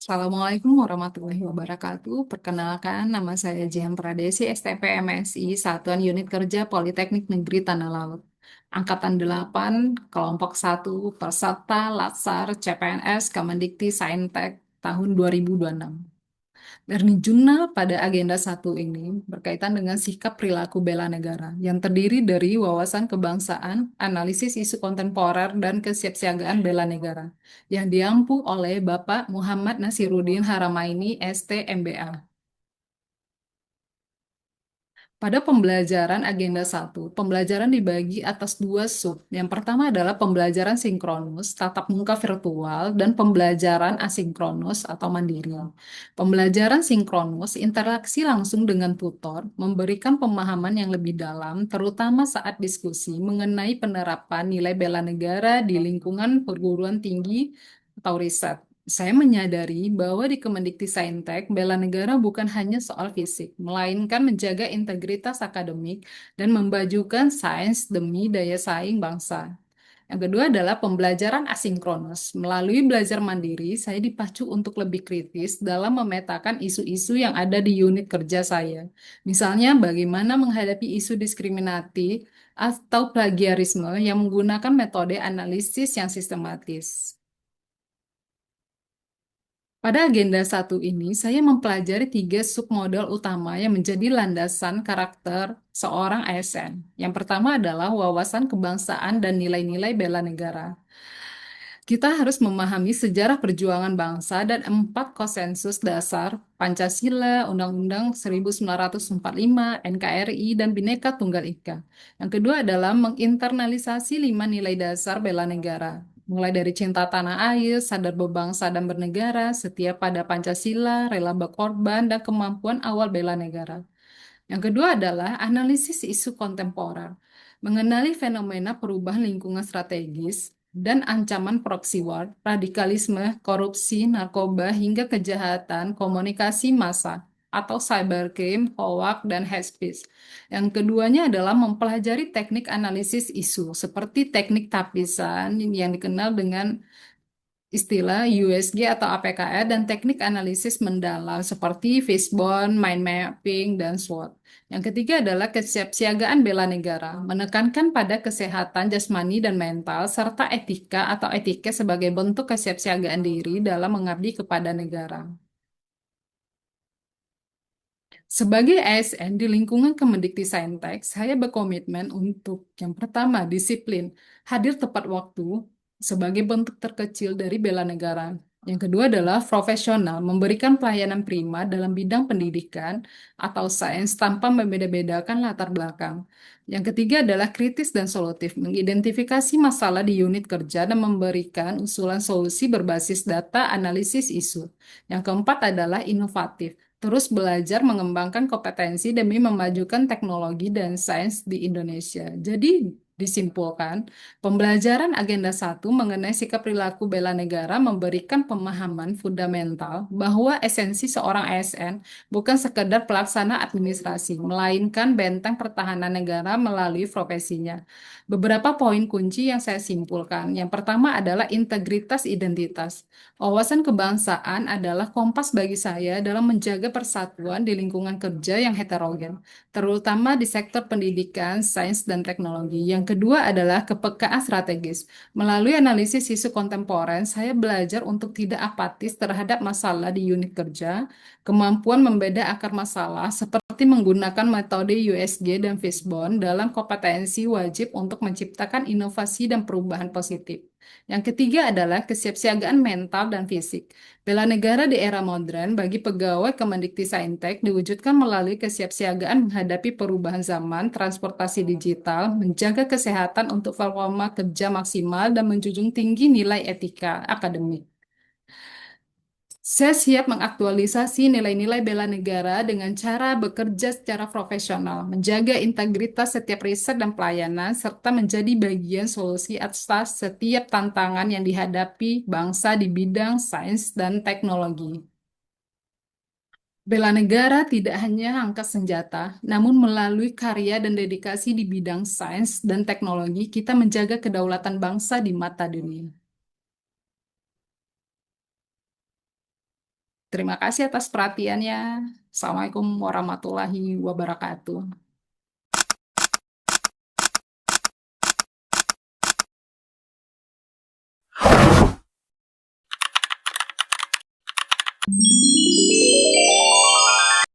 Assalamualaikum warahmatullahi wabarakatuh. Perkenalkan, nama saya Jihan Pradesi, STP MSI, Satuan Unit Kerja Politeknik Negeri Tanah Laut. Angkatan 8, Kelompok 1, Peserta Latsar CPNS Kemendikti Saintek tahun 2026. Dari jurnal pada agenda satu ini berkaitan dengan sikap perilaku bela negara yang terdiri dari wawasan kebangsaan, analisis isu kontemporer, dan kesiapsiagaan bela negara yang diampu oleh Bapak Muhammad Nasiruddin Haramaini, ST MBA. Pada pembelajaran agenda satu, pembelajaran dibagi atas dua sub. Yang pertama adalah pembelajaran sinkronus, tatap muka virtual, dan pembelajaran asinkronus atau mandiri. Pembelajaran sinkronus, interaksi langsung dengan tutor, memberikan pemahaman yang lebih dalam, terutama saat diskusi mengenai penerapan nilai bela negara di lingkungan perguruan tinggi atau riset. Saya menyadari bahwa di Kemendikti bela negara bukan hanya soal fisik, melainkan menjaga integritas akademik dan memajukan sains demi daya saing bangsa. Yang kedua adalah pembelajaran asinkronus. Melalui belajar mandiri, saya dipacu untuk lebih kritis dalam memetakan isu-isu yang ada di unit kerja saya. Misalnya, bagaimana menghadapi isu diskriminatif atau plagiarisme yang menggunakan metode analisis yang sistematis. Pada agenda satu ini, saya mempelajari tiga submodel utama yang menjadi landasan karakter seorang ASN. Yang pertama adalah wawasan kebangsaan dan nilai-nilai bela negara. Kita harus memahami sejarah perjuangan bangsa dan empat konsensus dasar Pancasila, Undang-Undang 1945, NKRI, dan Bhinneka Tunggal Ika. Yang kedua adalah menginternalisasi lima nilai dasar bela negara, mulai dari cinta tanah air, sadar berbangsa dan bernegara, setia pada Pancasila, rela berkorban, dan kemampuan awal bela negara. Yang kedua adalah analisis isu kontemporer, mengenali fenomena perubahan lingkungan strategis dan ancaman proxy war, radikalisme, korupsi, narkoba, hingga kejahatan komunikasi massa atau cybercrime, hoax, dan hate speech. Yang keduanya adalah mempelajari teknik analisis isu, seperti teknik tapisan yang dikenal dengan istilah USG atau APKR dan teknik analisis mendalam seperti fishbone, mind mapping, dan SWOT. Yang ketiga adalah kesiapsiagaan bela negara, menekankan pada kesehatan jasmani dan mental, serta etika atau etika sebagai bentuk kesiapsiagaan diri dalam mengabdi kepada negara. Sebagai ASN di lingkungan Kemendikti saya berkomitmen untuk yang pertama, disiplin, hadir tepat waktu sebagai bentuk terkecil dari bela negara. Yang kedua adalah profesional, memberikan pelayanan prima dalam bidang pendidikan atau sains tanpa membeda-bedakan latar belakang. Yang ketiga adalah kritis dan solutif, mengidentifikasi masalah di unit kerja dan memberikan usulan solusi berbasis data analisis isu. Yang keempat adalah inovatif, terus belajar mengembangkan kompetensi demi memajukan teknologi dan sains di Indonesia. Jadi, disimpulkan, pembelajaran agenda satu mengenai sikap perilaku bela negara memberikan pemahaman fundamental bahwa esensi seorang ASN bukan sekedar pelaksana administrasi, melainkan benteng pertahanan negara melalui profesinya. Beberapa poin kunci yang saya simpulkan. Yang pertama adalah integritas identitas. Wawasan kebangsaan adalah kompas bagi saya dalam menjaga persatuan di lingkungan kerja yang heterogen, terutama di sektor pendidikan, sains, dan teknologi. Yang kedua adalah kepekaan strategis. Melalui analisis isu kontemporer, saya belajar untuk tidak apatis terhadap masalah di unit kerja, kemampuan membeda akar masalah, seperti menggunakan metode USG dan Fishbone dalam kompetensi wajib untuk menciptakan inovasi dan perubahan positif. Yang ketiga adalah kesiapsiagaan mental dan fisik. Bela negara di era modern bagi pegawai Kemendikti diwujudkan melalui kesiapsiagaan menghadapi perubahan zaman, transportasi digital, menjaga kesehatan untuk performa kerja maksimal, dan menjunjung tinggi nilai etika akademik. Saya siap mengaktualisasi nilai-nilai bela negara dengan cara bekerja secara profesional, menjaga integritas setiap riset dan pelayanan, serta menjadi bagian solusi atas setiap tantangan yang dihadapi bangsa di bidang sains dan teknologi. Bela negara tidak hanya angkat senjata, namun melalui karya dan dedikasi di bidang sains dan teknologi, kita menjaga kedaulatan bangsa di mata dunia. Terima kasih atas perhatiannya. Assalamualaikum warahmatullahi wabarakatuh.